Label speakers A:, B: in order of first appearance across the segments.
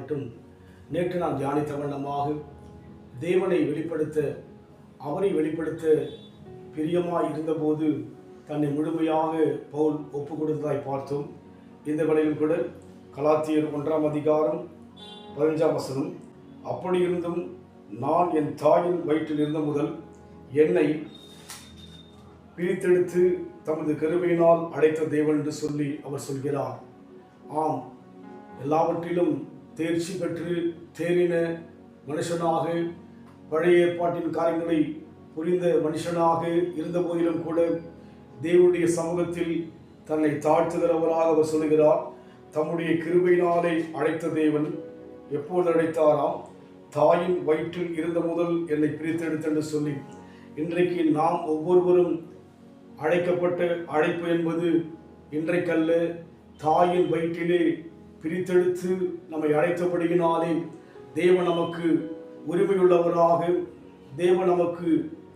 A: உண்டாகட்டும். நேற்று நாம் தியானித்த வண்ணமாக தேவனை வெளிப்படுத்த, அவரை வெளிப்படுத்த பிரியமாய் இருந்தபோது தன்னை முழுமையாக பவுல் ஒப்பு கொடுத்ததாய் பார்த்தோம். இந்த வேளையில் கூட கலாத்தியர் 1 அதிகாரம் 15 அப்படி இருந்தும் நான் என் தாயின் வயிற்றில் இருந்த முதல் என்னை பிரித்தெடுத்து தமது கிருபையினால் அடைத்த தேவன் என்று சொல்லி அவர் சொல்கிறார். ஆம், எல்லாவற்றிலும் தேர்ச்சி பெற்று தேறின மனுஷனாக, பழைய ஏற்பாட்டின் காரியங்களை புரிந்த மனுஷனாக இருந்த போதிலும் கூட தேவனுடைய சமூகத்தில் தன்னை தாழ்த்துகிறவராக அவர் சொல்கிறார். தம்முடைய கிருபையினாலே அழைத்த தேவன் எப்போது அழைத்தாராம்? தாயின் வயிற்றில் இருந்த முதல் என்னை பிரித்தெடுத்து என்று சொல்லி. இன்றைக்கு நாம் ஒவ்வொருவரும் அழைக்கப்பட்ட அழைப்பு என்பது இன்றைக்கல்ல, தாயின் வயிற்றிலே பிரித்தெடுத்து நம்மை அழைத்தபடியினாலே தேவன் நமக்கு உரிமையுள்ளவராக, தேவன் நமக்கு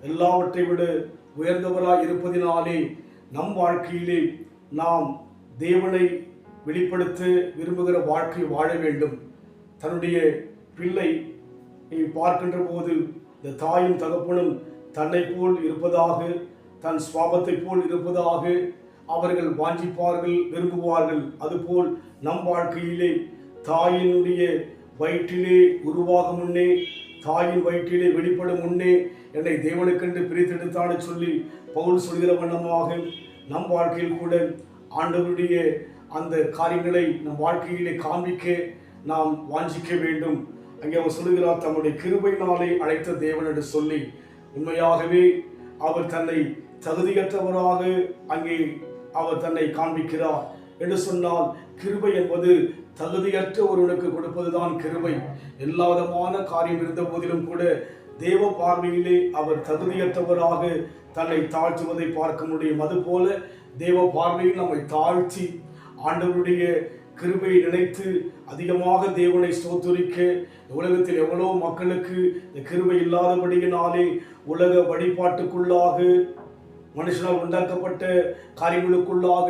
A: எல்லாவற்றை விட உயர்ந்தவராக இருப்பதினாலே நம் வாழ்க்கையிலே நாம் தேவனை வெளிப்படுத்த விரும்புகிற வாழ்க்கை வாழ வேண்டும். தன்னுடைய பிள்ளை பார்க்கின்ற போது இந்த தாயும் தகப்பனும் தன்னை போல் இருப்பதாக, தன் சுவாபத்தை போல் இருப்பதாக அவர்கள் வாஞ்சிப்பார்கள், விரும்புவார்கள். அதுபோல் நம் வாழ்க்கையிலே தாயினுடைய வயிற்றிலே உருவாகும் முன்னே, தாயின் வயிற்றிலே வெளிப்படும் முன்னே என்னை தேவனுக்கென்று பிரித்தெடுத்தான்னு சொல்லி பவுல் சொல்கிற வண்ணமாக நம் வாழ்க்கையில் கூட ஆண்டவருடைய அந்த காரியங்களை நம் வாழ்க்கையிலே காண்பிக்க நாம் வாஞ்சிக்க வேண்டும். அங்கே அவர் சொல்லுகிறார், தம்முடைய கிருபையினாலே அழைத்த தேவன் என்று சொல்லி. உண்மையாகவே அவர் தன்னை தகுதியற்றவராக அங்கே அவர் தன்னை காண்பிக்கிறார் என்று சொன்னால், கிருபை என்பது தகுதியற்ற ஒருவனுக்கு கொடுப்பதுதான் கிருபை. எல்லா விதமான காரியம் இருந்த போதிலும் கூட தேவ பார்வையிலே அவர் தகுதியற்றவராக தன்னை தாழ்த்துவதை பார்க்க முடியும். அதுபோல தேவ பார்வையில் நம்மை தாழ்த்தி ஆண்டவருடைய கிருபையை நினைத்து அதிகமாக தேவனை ஸ்தோத்திரிக்க, உலகத்தில் எவ்வளோ மக்களுக்கு இந்த கிருபை இல்லாதபடியினாலே உலக வழிபாட்டுக்குள்ளாக, மனுஷனால் உண்டாக்கப்பட்ட காரியங்களுக்குள்ளாக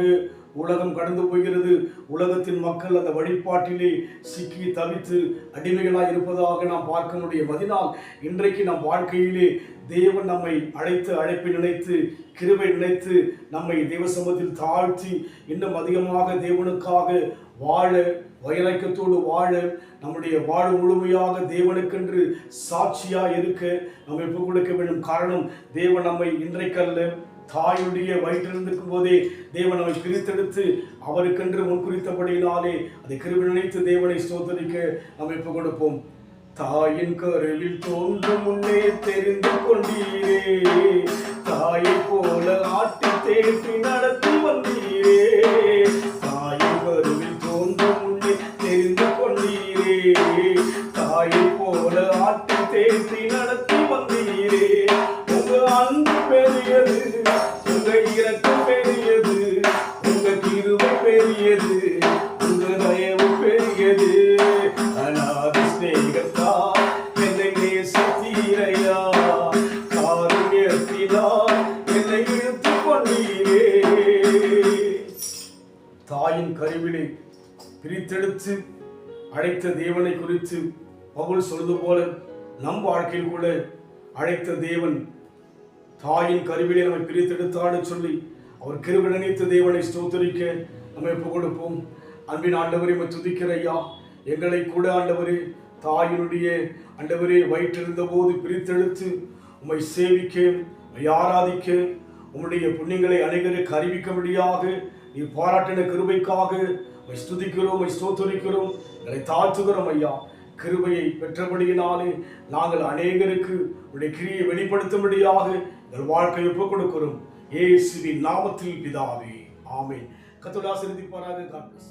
A: உலகம் கடந்து போகிறது. உலகத்தின் மக்கள் அந்த வழிபாட்டிலே சிக்கி தவித்து அடிமைகளாக இருப்பதாக நாம் பார்க்க முடியும். அதனால் இன்றைக்கு நம் வாழ்க்கையிலே தேவன் நம்மை அழைத்து, அழைப்பை நினைத்து, கிருபை நினைத்து நம்மை தேவ சமூகத்தில் தாழ்த்தி இன்னும் அதிகமாக தேவனுக்காக வாழ, வைராக்கியத்தோடு வாழ, நம்முடைய வாழ்வு முழுமையாக தேவனுக்கென்று சாட்சியாக இருக்க நம்ம ஒப்புக் கொடுக்க வேண்டும். காரணம், தேவன் நம்மை இன்றைக்கல்ல, தாயுடைய வயிற்றிலிருக்கும் போதே தேவன் நம்மை பிரித்தெடுத்து அவருக்கென்று முன்குறித்தபடியினாலே அதை கிருபை நினைத்து தேவனை ஸ்தோத்திரிக்க நம்ம ஒப்புக் கொடுப்போம். தாயின் கருவில் தோன்றும் முன்னே தெரிந்து கொண்டீரே, தாயை போல ஆட்டி தேற்றி நடத்தி வந்தீரே. தாயின் கருவில் தோன்றும் முன்னே தெரிந்து கொண்டீரே, தாயை போல ஆட்டி தேற்றி நடத்தி வந்தீரே. உங்க அன்பு பெரியது, உங்க இரக்கம் பெரியது, உங்க கிருபை பெரியது, உங்க தயவு பெரியது. அநாதி ஸ்நேகத்தால் என்னை நேசித்தீரையா, காருண்யத்தினால் என்னை இழுத்துக் கொண்டீரே. தாயின் கருவிலே பிரித்தெடுத்து அழைத்த தேவனை குறித்து பவுல் சொல்வது போல நம் வாழ்க்கையில் கூட அழைத்த தேவன் தாயின் கருவிலே நம்மை பிரித்தெடுத்தான்னு சொல்லி அவர் கிருபை நினைத்த தேவனை ஸ்தோத்திரிக்க நம்ம ஒப்புக் கொடுப்போம். அன்பின் ஆண்டவரே, துதிக்கிற ஐயா, எங்களை கூட ஆண்டவரே தாயினுடைய ஆண்டவரே வயிற்றிருந்த போது பிரித்தெடுத்து உம்மை சேவிக்க, உம்மை ஆராதிக்க, உம்முடைய புண்ணியங்களை அனைவருக்கு அறிவிக்கும்படியாக நீ பாராட்டின கிருபைக்காக உம்மை ஸ்துதிக்கிறோம், உம்மை ஸ்தோத்திரிக்கிறோம், எங்களை தாழ்த்துகிறோம் ஐயா. கிருபையை பெற்றபடியினாலே நாங்கள் அநேகருக்கு உடைய கிரியை வெளிப்படுத்தும்படியாக எங்கள் வாழ்க்கையை ஒப்புக் கொடுக்கிறோம். இயேசுவின் நாமத்தில் பிதாவே, ஆமென். கர்த்தர் ஆசீர்வதிப்பாராக. God bless.